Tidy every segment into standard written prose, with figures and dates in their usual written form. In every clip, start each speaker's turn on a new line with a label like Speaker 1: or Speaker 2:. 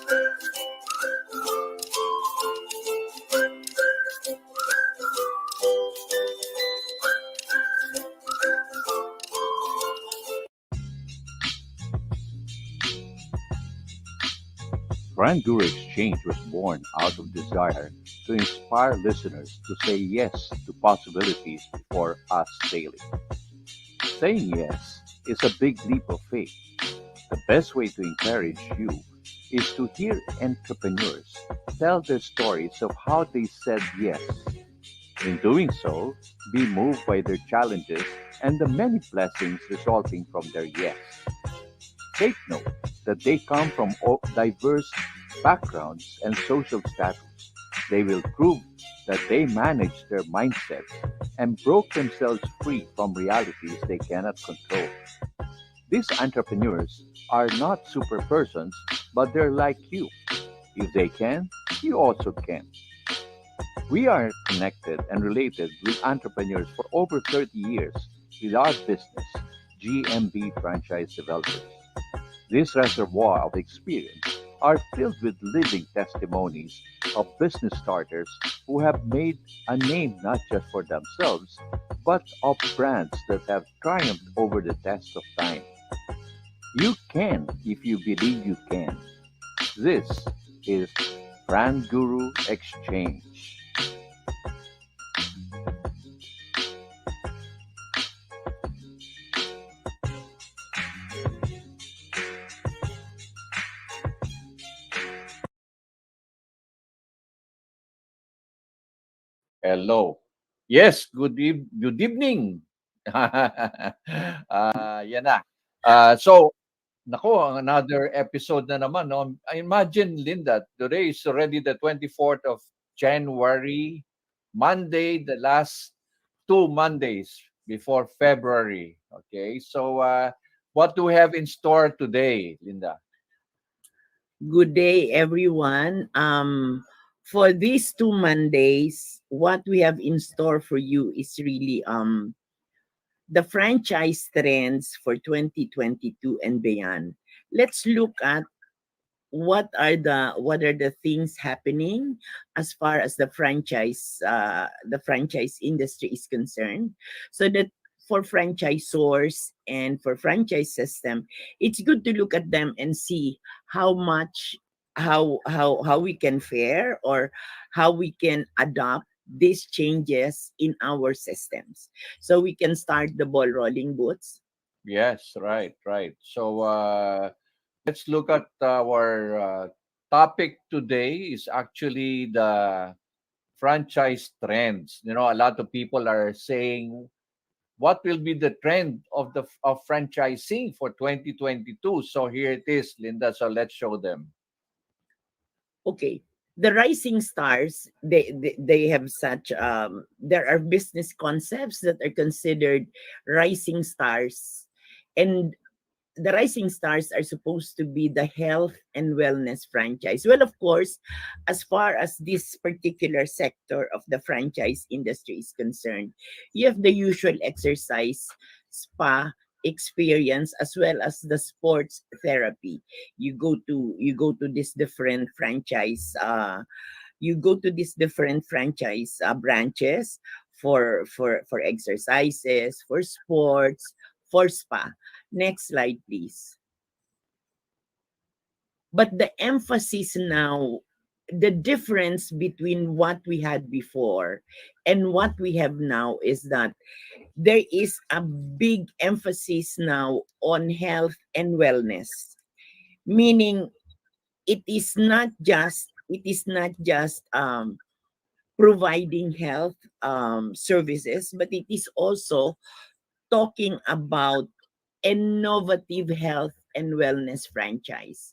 Speaker 1: Fran-Guru Exchange was born out of desire to inspire listeners to say yes to possibilities before us daily. Saying yes is a big leap of faith. The best way to encourage you is to hear entrepreneurs tell their stories of how they said yes. In doing so, be moved by their challenges and the many blessings resulting from their yes. Take note that they come from diverse backgrounds and social status. They will prove that they managed their mindsets and broke themselves free from realities they cannot control. These entrepreneurs are not super persons, but they're like you. If they can, you also can. We are connected and related with entrepreneurs for over 30 years with our business, GMB Franchise Developers. This reservoir of experience are filled with living testimonies of business starters who have made a name not just for themselves, but of brands that have triumphed over the test of time. You can if you believe you can. This is Fran-Guru Exchange. Hello. Yes, good evening. Yan na. So, nako, another episode na naman. No? I imagine, Linda, today is already the 24th of January, Monday, the last 2 Mondays before February. Okay, so what do we have in store today, Linda?
Speaker 2: Good day, everyone. For these 2 Mondays, what we have in store for you is really the franchise trends for 2022 and beyond. Let's look at what are the things happening as far as the franchise industry is concerned, so that for franchisors and for franchise system, it's good to look at them and see how much how we can fare, or how we can adopt these changes in our systems, so we can start the ball rolling, Boots.
Speaker 1: Yes, right, right. So let's look at our topic today is actually the franchise trends. You know, a lot of people are saying what will be the trend of of franchising for 2022. So here it is, Linda. So let's show them.
Speaker 2: Okay, the rising stars, they have such there are business concepts that are considered rising stars, and the rising stars are supposed to be the health and wellness franchise. Well, of course, as far as this particular sector of the franchise industry is concerned, you have the usual exercise, spa experience, as well as the sports therapy. You go to this different franchise you go to these different franchise branches for exercises, for sports, for spa. Next slide, please. But the emphasis now, the difference between what we had before and what we have now, is that there is a big emphasis now on health and wellness, meaning it is not just providing health services, but it is also talking about innovative health and wellness franchise.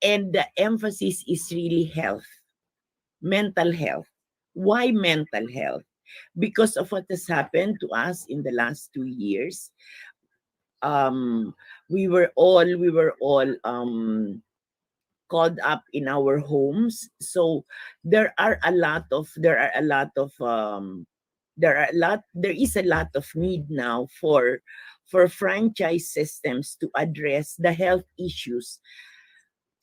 Speaker 2: And the emphasis is really health, mental health. Why mental health? Because of what has happened to us in the last 2 years. Um, we were all called up in our homes. So there is a lot of need now for franchise systems to address the health issues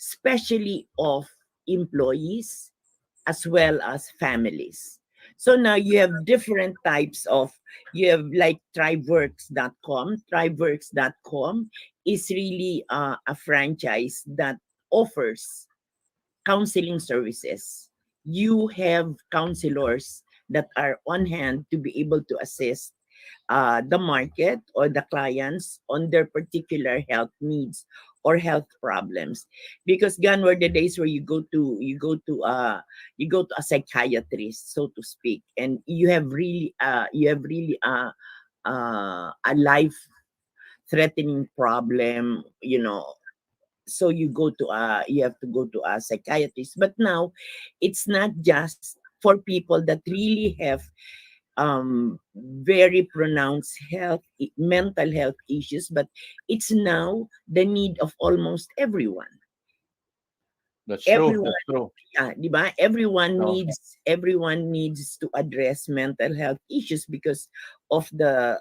Speaker 2: especially of employees as well as families. So now you have different types of, you have like Tribeworks.com. Tribeworks.com is really a franchise that offers counseling services. You have counselors that are on hand to be able to assist the market or the clients on their particular health needs or health problems, because gone were the days where you go to a psychiatrist, so to speak, and you have really a life threatening problem, so you have to go to a psychiatrist. But now it's not just for people that really have very pronounced mental health issues, but it's now the need of almost everyone.
Speaker 1: That's true.
Speaker 2: Everyone,
Speaker 1: That's true.
Speaker 2: di ba? Everyone
Speaker 1: No,
Speaker 2: needs to address mental health issues because of the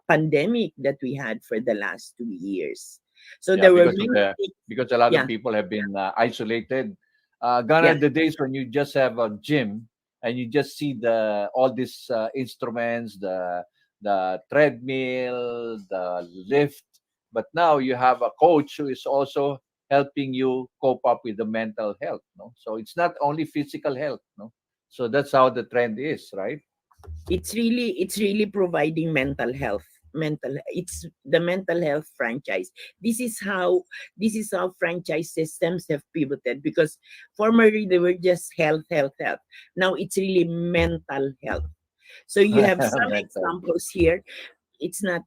Speaker 2: pandemic that we had for the last 2 years. So
Speaker 1: yeah,
Speaker 2: there were
Speaker 1: because of
Speaker 2: many
Speaker 1: the
Speaker 2: things.
Speaker 1: because a lot of
Speaker 2: Yeah,
Speaker 1: people have been isolated. Gone
Speaker 2: yeah.
Speaker 1: are the days when you just have a gym and you just see the all these instruments, the treadmill, the lift. But now you have a coach who is also helping you cope up with the mental health. No, so it's not only physical health. No, so that's how the trend is, right?
Speaker 2: It's really providing it's the mental health franchise. This is how franchise systems have pivoted, because formerly they were just health. Now it's really mental health. So you have some
Speaker 1: Mental.
Speaker 2: examples here. It's not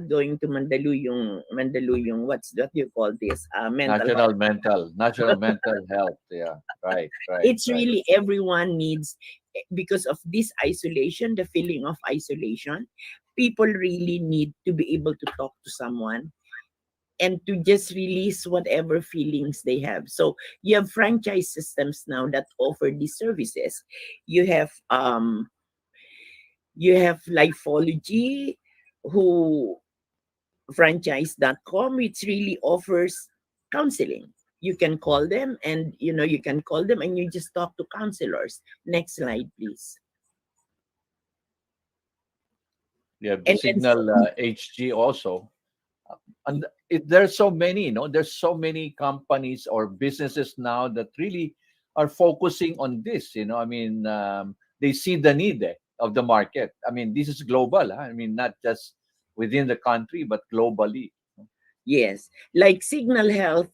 Speaker 2: going to Mandaluyong, what do you call this, mental health.
Speaker 1: National mental health. Yeah, right, right,
Speaker 2: It's
Speaker 1: right.
Speaker 2: really everyone needs, because of this isolation, the feeling of isolation. People really need to be able to talk to someone and to just release whatever feelings they have. So you have franchise systems now that offer these services. You have Lifology, who franchise.com, which really offers counseling. You can call them and you just talk to counselors. Next slide, please.
Speaker 1: You have
Speaker 2: And then
Speaker 1: Signal HG also. And there's so many, there's so many companies or businesses now that really are focusing on this. I mean, they see the need of the market. I mean, this is global. Huh? I mean, not just within the country, but globally.
Speaker 2: yes, like Signal Health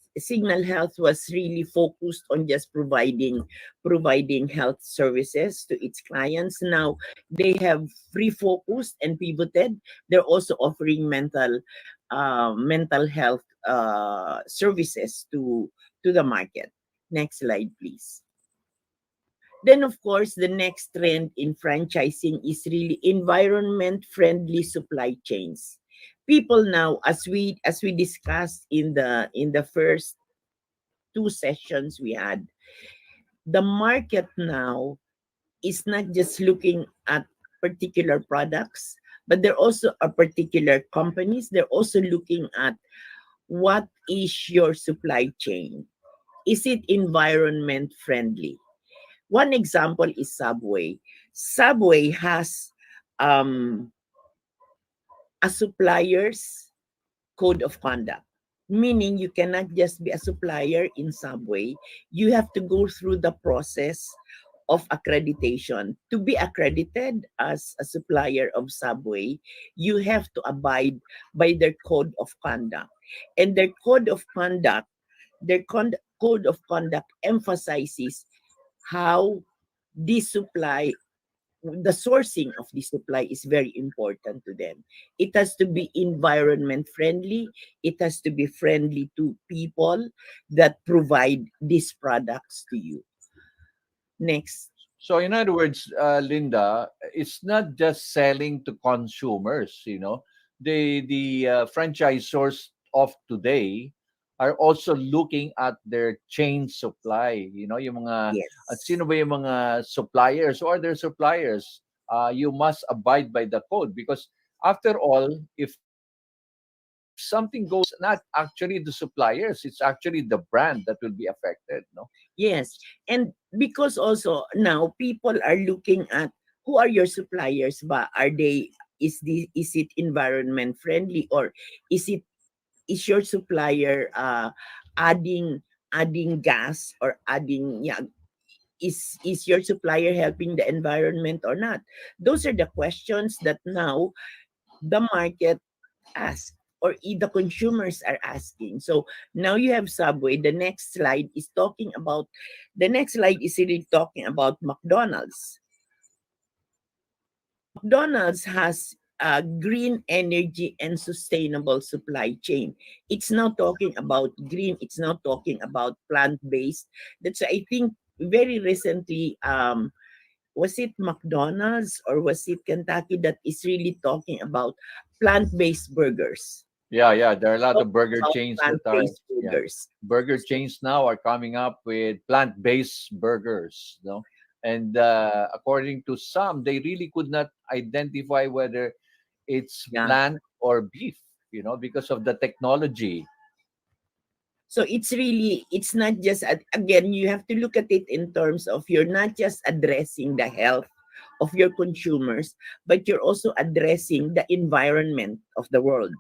Speaker 2: was really focused on just providing health services to its clients. Now they have refocused and pivoted. They're also offering mental health services to the market. Next slide, please. Then, of course, the next trend in franchising is really environment friendly supply chains. People now, as we discussed in the first two sessions we had, the market now is not just looking at particular products, but they're also a particular companies. They're also looking at what is your supply chain. Is it environment friendly? One example is Subway. Subway has um, a supplier's code of conduct, meaning you cannot just be a supplier in Subway. You have to go through the process of accreditation. To be accredited as a supplier of Subway, you have to abide by their code of conduct. And code of conduct emphasizes how this supply the sourcing of the supply is very important to them. It has to be environment friendly. It has to be friendly to people that provide these products to you. Next.
Speaker 1: So, in other words, Linda, it's not just selling to consumers. The franchisors of today are also looking at their chain supply. Yung mga
Speaker 2: Yes.
Speaker 1: sino ba yung mga suppliers or their suppliers. You must abide by the code because after all, if something goes, not actually the suppliers, it's actually the brand that will be affected, no?
Speaker 2: Yes. And because also now people are looking at who are your suppliers ba? Are they, is it environment friendly, or is it, is your supplier adding gas, or adding, yeah, is your supplier helping the environment or not? Those are the questions that now the market ask, or the consumers are asking. So now you have Subway. The next slide is really talking about McDonald's. McDonald's has green energy and sustainable supply chain. It's now talking about green. It's now talking about plant-based. That's, I think, very recently, was it McDonald's or was it Kentucky that is really talking about plant-based burgers?
Speaker 1: Yeah, yeah, there are a lot of
Speaker 2: Talking
Speaker 1: burger
Speaker 2: about
Speaker 1: chains that are,
Speaker 2: plant-based
Speaker 1: yeah,
Speaker 2: burgers.
Speaker 1: burger chains now are coming up with plant-based burgers, no? And according to some, they really could not identify whether it's
Speaker 2: Yeah.
Speaker 1: plant or beef, because of the technology.
Speaker 2: So it's really, it's not just, again, you have to look at it in terms of, you're not just addressing the health of your consumers, but you're also addressing the environment of the world.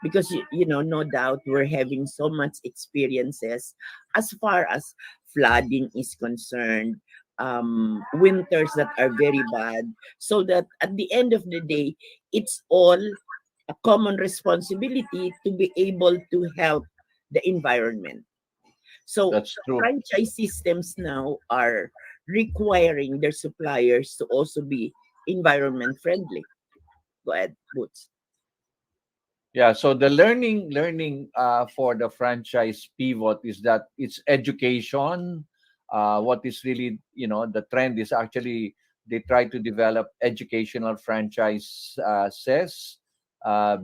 Speaker 2: Because, no doubt we're having so much experiences as far as flooding is concerned, winters that are very bad. So that at the end of the day, it's all a common responsibility to be able to help the environment. So
Speaker 1: That's true.
Speaker 2: franchise systems now are requiring their suppliers to also be environment friendly. Go ahead, Boots.
Speaker 1: Yeah, so the learning for the franchise pivot is that it's education. What is really, the trend is actually they try to develop educational franchises. Uh,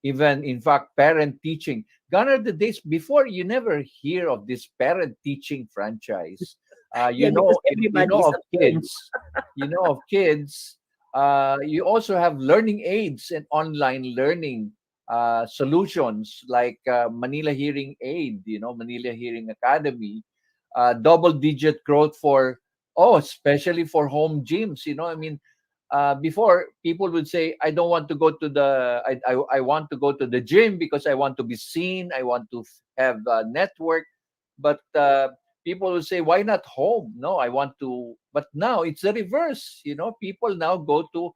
Speaker 1: Even in fact, parent teaching. Gone are the days before you never hear of this parent teaching franchise.
Speaker 2: Yeah, because
Speaker 1: You
Speaker 2: everybody
Speaker 1: know
Speaker 2: is
Speaker 1: of
Speaker 2: at home.
Speaker 1: kids. You know of kids. You also have learning aids and online learning solutions like Manila Hearing Aid, Manila Hearing Academy, double digit growth for, especially for home gyms. I mean, before people would say, I don't want to go to I want to go to the gym because I want to be seen, I want to have a network. But people will say, why not home? No, I want to. But now it's the reverse. People now go to,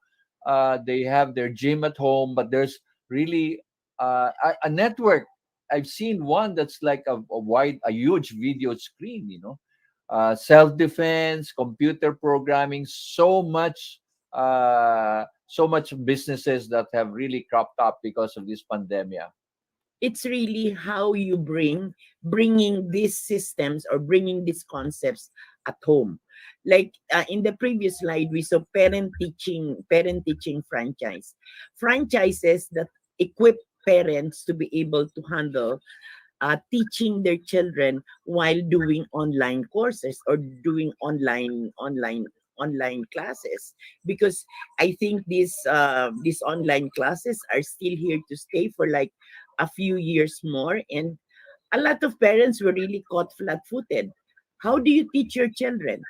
Speaker 1: they have their gym at home, but there's really a network. I've seen one that's like a huge video screen. Self defense, computer programming, so much businesses that have really cropped up because of this pandemic.
Speaker 2: It's really how you bringing these systems or bringing these concepts at home. Like in the previous slide, we saw parent teaching franchises that equip parents to be able to handle teaching their children while doing online courses or doing online classes. Because I think these online classes are still here to stay for like a few years more, and a lot of parents were really caught flat-footed. How do you teach your children?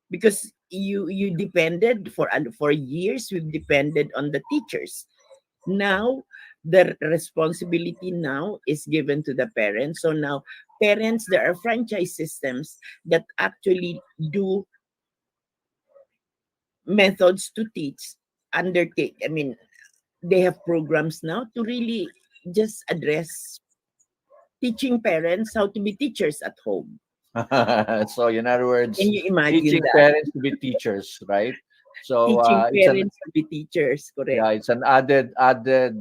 Speaker 2: Because you depended for years, we've depended on the teachers. Now the responsibility now is given to the parents. So now parents, there are franchise systems that actually do methods to teach, undertake, I mean, they have programs now to really just address teaching parents how to be teachers at home.
Speaker 1: So in other
Speaker 2: Can
Speaker 1: words,
Speaker 2: you imagine
Speaker 1: teaching
Speaker 2: that?
Speaker 1: parents to be teachers, right? So
Speaker 2: Teaching
Speaker 1: it's an
Speaker 2: parents to be teachers,
Speaker 1: yeah,
Speaker 2: correct?
Speaker 1: it's an added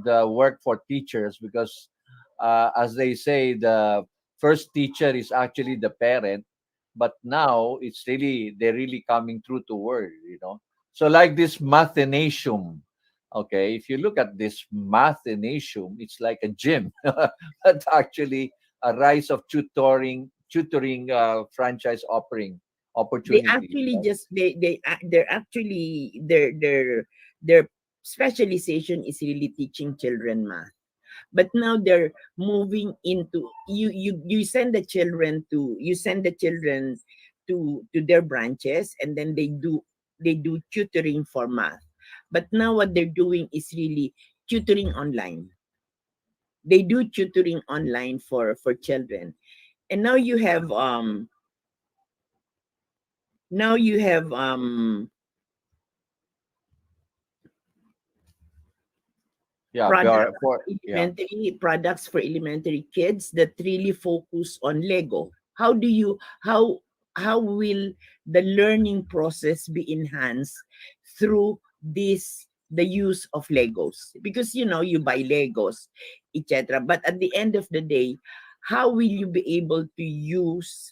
Speaker 1: work for teachers because, as they say, the first teacher is actually the parent, but now they're really coming through to word. So like this mathenasium. Okay, if you look at this mathenasium, it's like a gym, but actually a rise of tutoring franchise offering
Speaker 2: They
Speaker 1: opportunities.
Speaker 2: actually just they're actually their specialization is really teaching children math. But now they're moving into, you send the children to, to their branches, and then they do tutoring for math. But now what they're doing is really tutoring online. They do tutoring online for children. And now you have
Speaker 1: Yeah,
Speaker 2: products
Speaker 1: yeah.
Speaker 2: products for elementary kids that really focus on Lego. How will the learning process be enhanced through the use of Legos? Because you buy Legos, etc. But at the end of the day, how will you use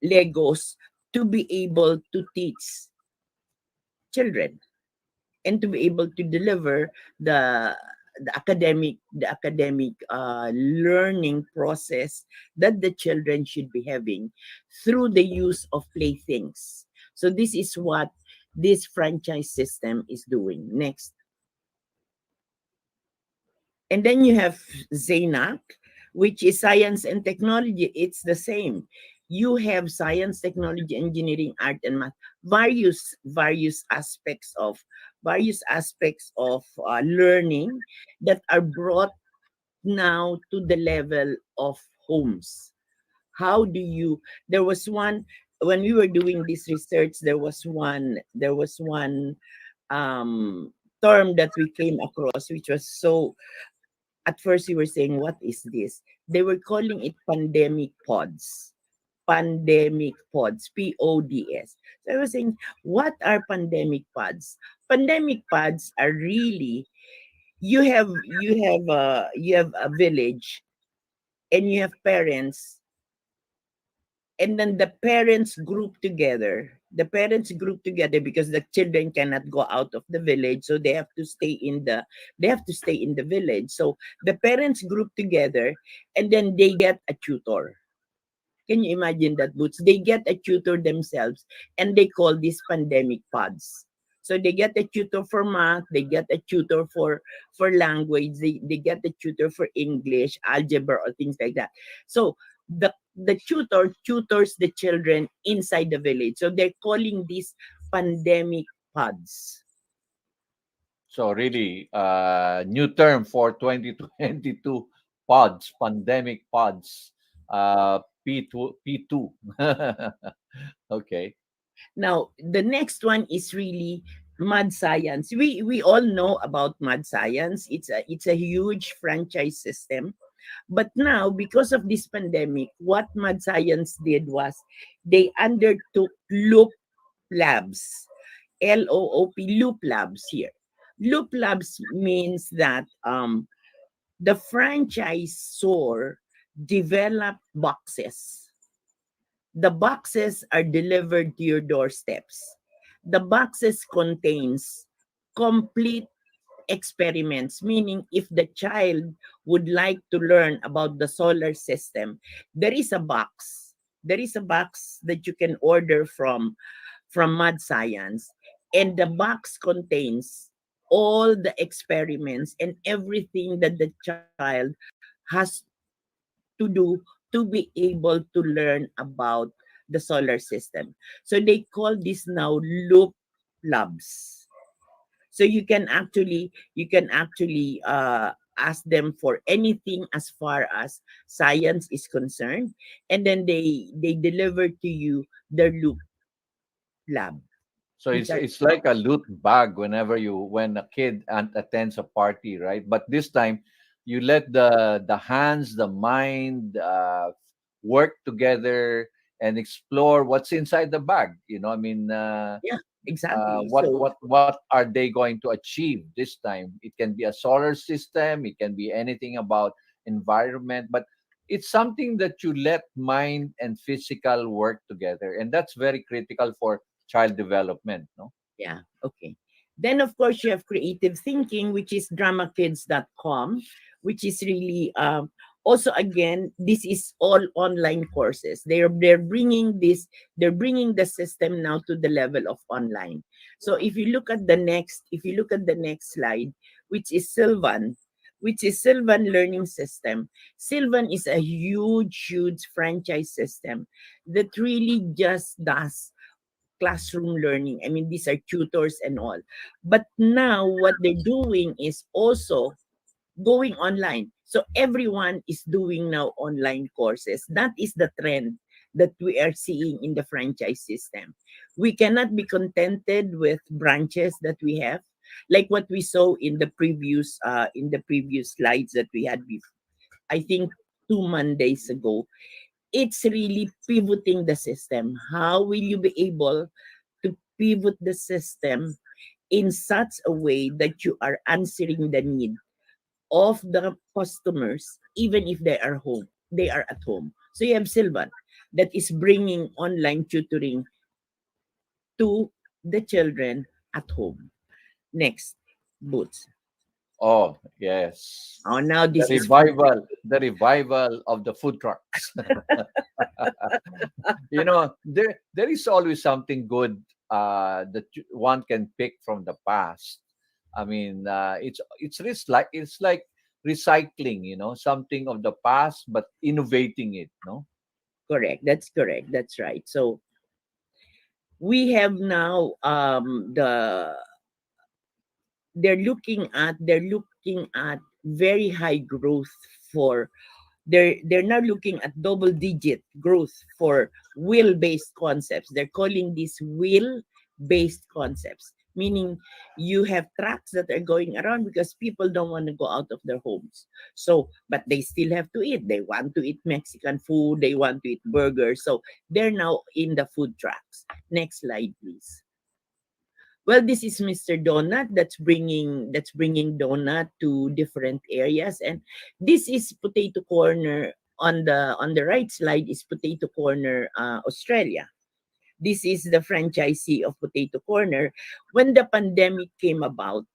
Speaker 2: Legos to be able to teach children, and to be able to deliver the the academic learning process that the children should be having through the use of playthings. So this is what this franchise system is doing. Next. And then you have Zaynak, which is science and technology. It's the same. You have science, technology, engineering, art, and math. Various aspects of learning that are brought now to the level of homes. How do you? There was one when we were doing this research. There was one um, term that we came across, which was so, at first we were saying, what is this? They were calling it pandemic pods. Pandemic pods, PODS. So I was saying, what are pandemic pods? Pandemic pods are really, you have a village, and you have parents, and then the parents group together because the children cannot go out of the village, so they have to stay in the village. So the parents group together, and then they get a tutor. Can you imagine that, Boots? They get a tutor themselves, and they call these pandemic pods. So they get a tutor for math, they get a tutor for language, they get a tutor for English, algebra, or things like that. So the tutor tutors the children inside the village. So they're calling these pandemic pods.
Speaker 1: So really, new term for 2022, pods, pandemic pods, P2. Okay.
Speaker 2: Now, the next one is really mad science. We all know about mad science. It's a huge franchise system. But now, because of this pandemic, what mad science did was they undertook loop labs. LOOP, loop labs here. Loop labs means that the franchisor developed boxes. The boxes are delivered to your doorsteps. The boxes contains complete experiments, meaning if the child would like to learn about the solar system, there is a box. There is a box that you can order from Mad Science, and the box contains all the experiments and everything that the child has to do to be able to learn about the solar system. So they call this now loop labs. So you can actually ask them for anything as far as science is concerned, and then they deliver to you their loop lab,
Speaker 1: So
Speaker 2: which are,
Speaker 1: it's like a loot bag when a kid attends a party, right? But this time, you let the hands, the mind, work together and explore what's inside the bag. I mean,
Speaker 2: yeah, exactly.
Speaker 1: what are they going to achieve this time? It can be a solar system, it can be anything about environment, but it's something that you let mind and physical work together, and that's very critical for child development, no?
Speaker 2: Yeah, okay. Then, of course, you have creative thinking, which is dramakids.com, which is really also, again, this is all online courses. They're bringing the system now to the level of online. So if you look at the next slide, which is Sylvan, which is Sylvan Learning System. Sylvan is a huge, huge franchise system that really just does classroom learning. I mean, these are tutors and all. But now what they're doing is also going online. So everyone is doing now online courses. That is the trend that we are seeing in the franchise system. We cannot be contented with branches that we have, like what we saw in the previous slides that we had before. I think 2 Mondays ago. It's really pivoting the system. How will you be able to pivot the system in such a way that you are answering the need of the customers, even if they are at home. So you have Silvan that is bringing online tutoring to the children at home. Next, Boots.
Speaker 1: Oh, yes.
Speaker 2: Oh, now
Speaker 1: The
Speaker 2: this is
Speaker 1: revival, the revival of the food trucks. There is always something good that one can pick from the past. I mean, it's like recycling, something of the past, but innovating it. No.
Speaker 2: correct. That's correct. That's right. So we have now they're looking at very high growth for they're now looking at double digit growth for wheel based concepts. They're calling these wheel based concepts, meaning you have tracks that are going around because people don't want to go out of their homes. So but they still have to eat. They want to eat Mexican food, they want to eat burgers, so they're now in the food trucks. Next slide, please. Well, this is Mr. Donut that's bringing donut to different areas, and this is Potato Corner. On the right slide is Potato Corner, Australia. This is the franchisee of Potato Corner. When the pandemic came about,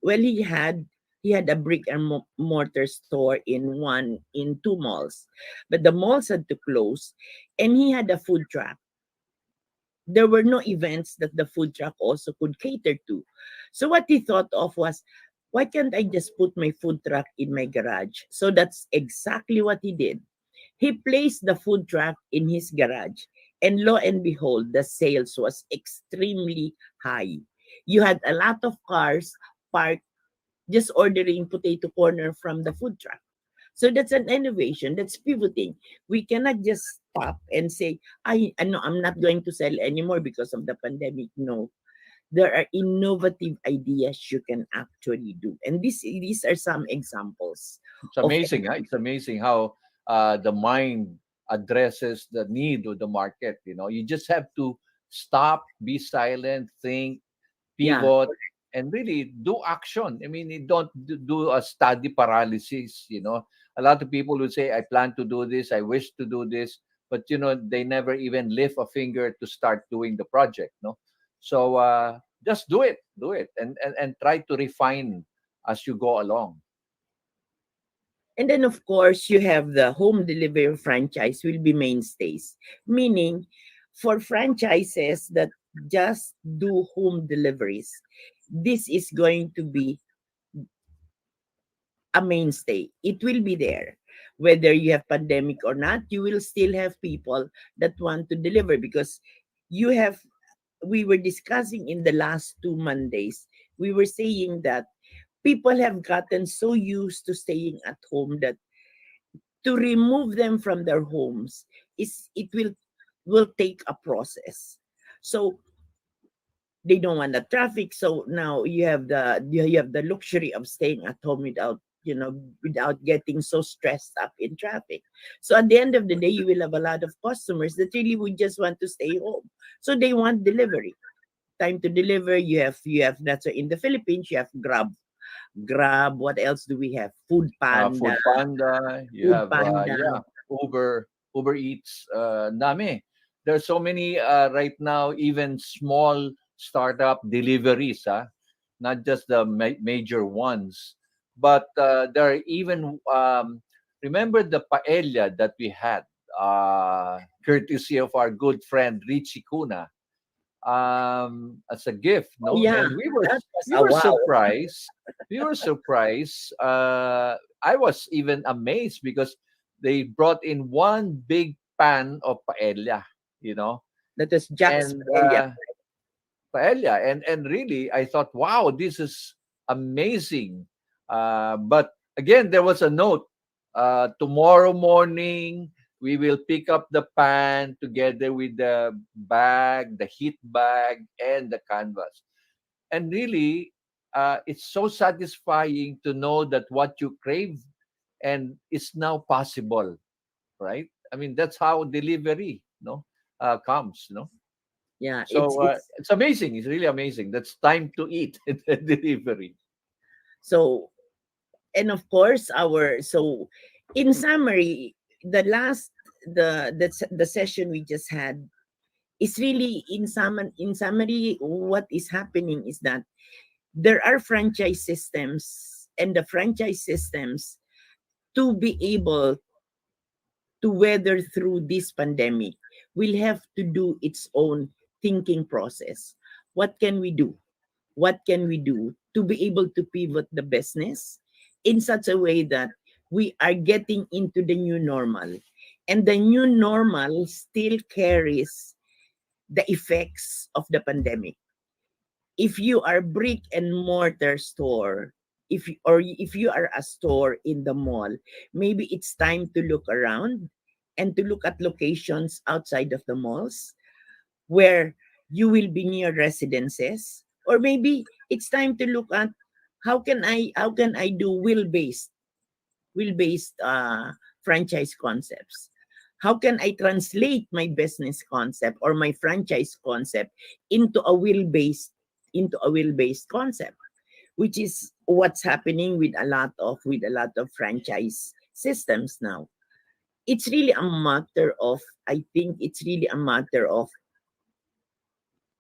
Speaker 2: well, he had a brick and mortar store in two malls, but the malls had to close, and he had a food truck. There were no events that the food truck also could cater to. So what he thought of was, why can't I just put my food truck in my garage? So that's exactly what he did. He placed the food truck in his garage, and lo and behold, the sales was extremely high. You had a lot of cars parked just ordering potato corner from the food truck. So that's an innovation. That's pivoting. We cannot just stop and say, I know I'm not going to sell anymore because of the pandemic. No, there are innovative ideas you can actually do, and these are some examples
Speaker 1: It's
Speaker 2: of.
Speaker 1: amazing. Huh? It's amazing how the mind addresses the need of the market. You just have to stop, be silent, think,
Speaker 2: Yeah.
Speaker 1: pivot, and really do action. I mean, you don't do a study paralysis. A lot of people would say, "I plan to do this. I wish to do this," but they never even lift a finger to start doing the project. No, so just do it, and try to refine as you go along.
Speaker 2: And then, of course, you have the home delivery franchise will be mainstays, meaning for franchises that just do home deliveries, this is going to be a mainstay. It will be there. Whether you have pandemic or not, you will still have people that want to deliver because you have, we were discussing in the last 2 Mondays, we were saying that people have gotten so used to staying at home that to remove them from their homes it will take a process. So they don't want the traffic. So now you have the luxury of staying at home without getting so stressed up in traffic. So at the end of the day, you will have a lot of customers that really would just want to stay home. So they want delivery. Time to deliver. You have that's why in the Philippines you have Grab. What else do we have? Food Panda.
Speaker 1: Food Panda, you
Speaker 2: Food
Speaker 1: have
Speaker 2: Panda.
Speaker 1: Uber Eats, dami. There's so many right now, even small startup deliveries, not just the major ones, but there are even remember the paella that we had, courtesy of our good friend Richie Kuna, as a gift,
Speaker 2: Oh
Speaker 1: no?
Speaker 2: yeah,
Speaker 1: And we were
Speaker 2: that was
Speaker 1: we
Speaker 2: a
Speaker 1: were
Speaker 2: wow.
Speaker 1: surprised.
Speaker 3: we were surprised. I was even amazed because they brought in one big pan of paella, you know,
Speaker 2: That was Jack's
Speaker 3: and
Speaker 2: area.
Speaker 3: paella, and really, I thought, wow, this is amazing. But again, there was a note. Tomorrow morning, we will pick up the pan together with the bag, the heat bag, and the canvas. And really, it's so satisfying to know that what you crave and is now possible, right? I mean, that's how delivery, comes,
Speaker 2: Yeah,
Speaker 3: So
Speaker 2: it's
Speaker 3: it's amazing. It's really amazing. That's time to eat delivery.
Speaker 2: so, and of course our, so in summary, the last the session we just had is really in summary what is happening is that there are franchise systems, and the franchise systems, to be able to weather through this pandemic, will have to do its own thinking process. What can we do? What can we do to be able to pivot the business in such a way that we are getting into the new normal, and the new normal still carries the effects of the pandemic? If you are brick and mortar store, if you are a store in the mall, maybe it's time to look around and to look at locations outside of the malls where you will be near residences. Or maybe it's time to look at how can I do will based franchise concepts. How can I translate my business concept or my franchise concept into a will based concept, which is what's happening with a lot of franchise systems now. It's really a matter of I think it's really a matter of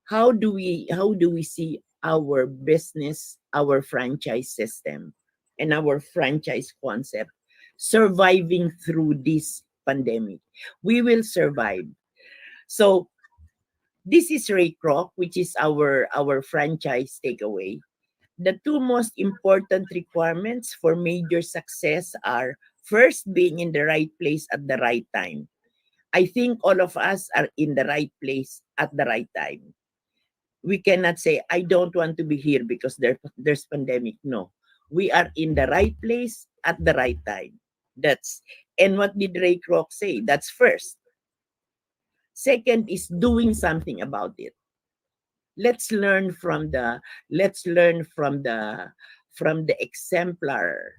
Speaker 2: how do we see our business, our franchise system, and our franchise concept surviving through this pandemic. We will survive. So this is Ray Kroc, which is our franchise takeaway. The two most important requirements for major success are: first, being in the right place at the right time. I think all of us are in the right place at the right time. We cannot say I don't want to be here because there's pandemic. No, we are in the right place at the right time. That's And what did Ray Kroc say? That's first. Second is doing something about it. Let's learn from the let's learn from the exemplar,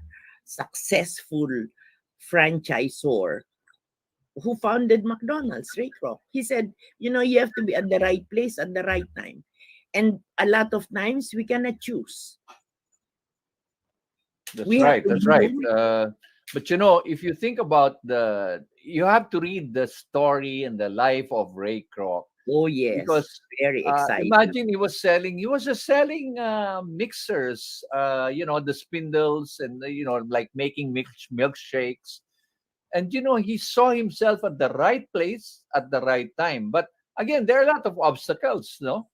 Speaker 2: successful franchisor who founded McDonald's, Ray Kroc. He said, you have to be at the right place at the right time. And a lot of times we cannot choose.
Speaker 3: That's
Speaker 2: We have
Speaker 3: right.
Speaker 2: to
Speaker 3: That's right.
Speaker 2: bloom.
Speaker 3: But if you think about you have to read the story and the life of Ray Kroc,
Speaker 2: Oh, yes.
Speaker 3: because
Speaker 2: Very exciting.
Speaker 3: imagine he was just selling mixers, the spindles, and like making milkshakes. And he saw himself at the right place at the right time. But again, there are a lot of obstacles, no?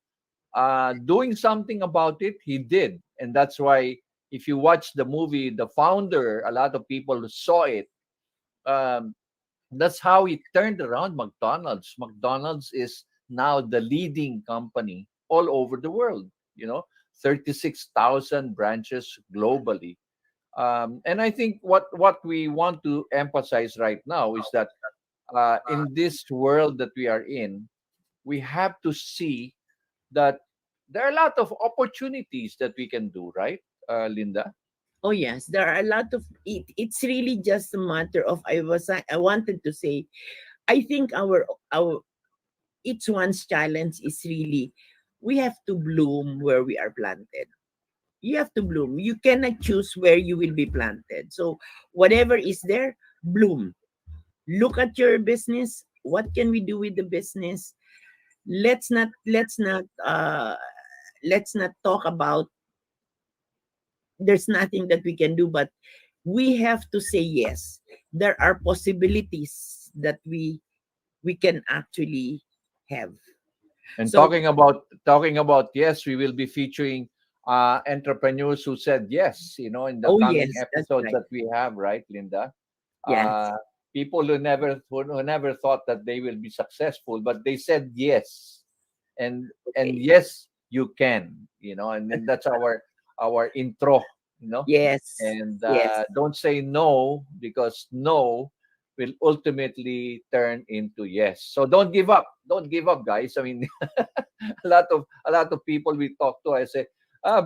Speaker 3: Doing something about it, he did. And that's why if you watch the movie The Founder, a lot of people saw it. Um, that's how he turned around McDonald's. McDonald's is now the leading company all over the world, 36,000 branches globally. And I think what we want to emphasize right now is that in this world that we are in, we have to see that there are a lot of opportunities that we can do, right, Linda?
Speaker 2: Oh, yes. There are a lot of it. It's really just a matter of I wanted to say, I think our each one's challenge is really we have to bloom where we are planted. You have to bloom. You cannot choose where you will be planted. So whatever is there, bloom. Look at your business. What can we do with the business? Let's not talk about there's nothing that we can do, but we have to say yes. There are possibilities that we can actually have.
Speaker 3: And
Speaker 2: So
Speaker 3: talking about yes, we will be featuring entrepreneurs who said yes, in the
Speaker 2: Oh
Speaker 3: coming
Speaker 2: yes, that's
Speaker 3: episodes
Speaker 2: right.
Speaker 3: that we have, right, Linda?
Speaker 2: Yes.
Speaker 3: People who never thought that they will be successful, but they said yes, and
Speaker 2: Okay.
Speaker 3: yes, you can, and then that's our intro,
Speaker 2: Yes.
Speaker 3: and
Speaker 2: Yes.
Speaker 3: don't say no, because no will ultimately turn into yes. So don't give up, guys. I mean, a lot of people we talk to, I say,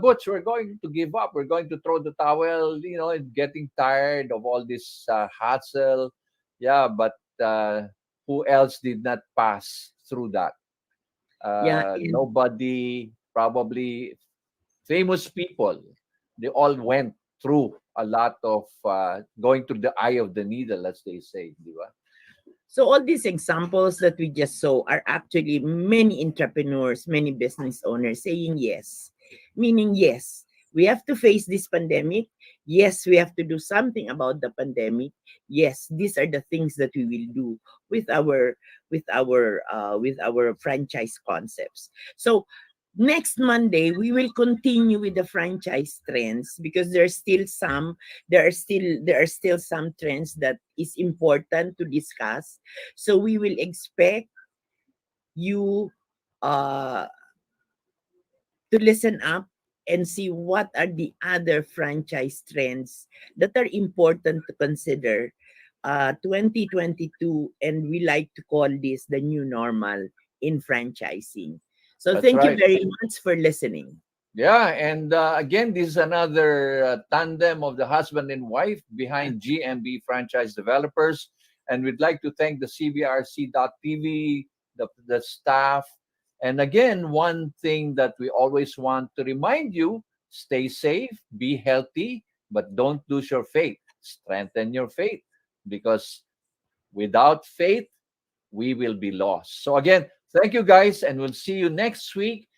Speaker 3: Butch, we're going to give up. We're going to throw the towel. And getting tired of all this hassle. Yeah, but who else did not pass through that?
Speaker 2: Yeah. And
Speaker 3: Nobody, probably famous people. They all went through a lot of going through the eye of the needle, as they say, di ba?
Speaker 2: so all these examples that we just saw are actually many entrepreneurs, many business owners saying yes. Meaning yes, we have to face this pandemic. Yes, we have to do something about the pandemic. Yes, these are the things that we will do with our franchise concepts. So next Monday we will continue with the franchise trends, because there are still some trends that is important to discuss. So we will expect you uh to listen up and see what are the other franchise trends that are important to consider 2022, and we like to call this the new normal in franchising. So
Speaker 3: That's
Speaker 2: thank you
Speaker 3: right.
Speaker 2: very much for listening.
Speaker 3: Yeah, and again, this is another tandem of the husband and wife behind GMB Franchise Developers. And we'd like to thank the CBRC.TV, the staff. And again, one thing that we always want to remind you: stay safe, be healthy, but don't lose your faith. Strengthen your faith, because without faith, we will be lost. So again, thank you, guys, and we'll see you next week,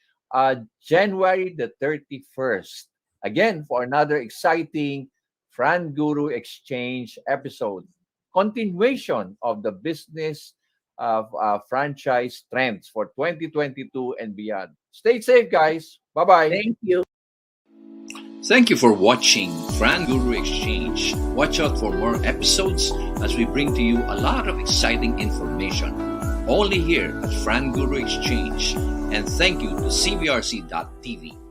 Speaker 3: January the 31st. Again, for another exciting Fran-Guru Exchange episode. Continuation of the business of franchise trends for 2022 and beyond. Stay safe, guys. Bye-bye.
Speaker 2: Thank you.
Speaker 1: Thank you for watching Fran-Guru Exchange. Watch out for more episodes as we bring to you a lot of exciting information. Only here at Fran-Guru Exchange. And thank you to CBRC.TV.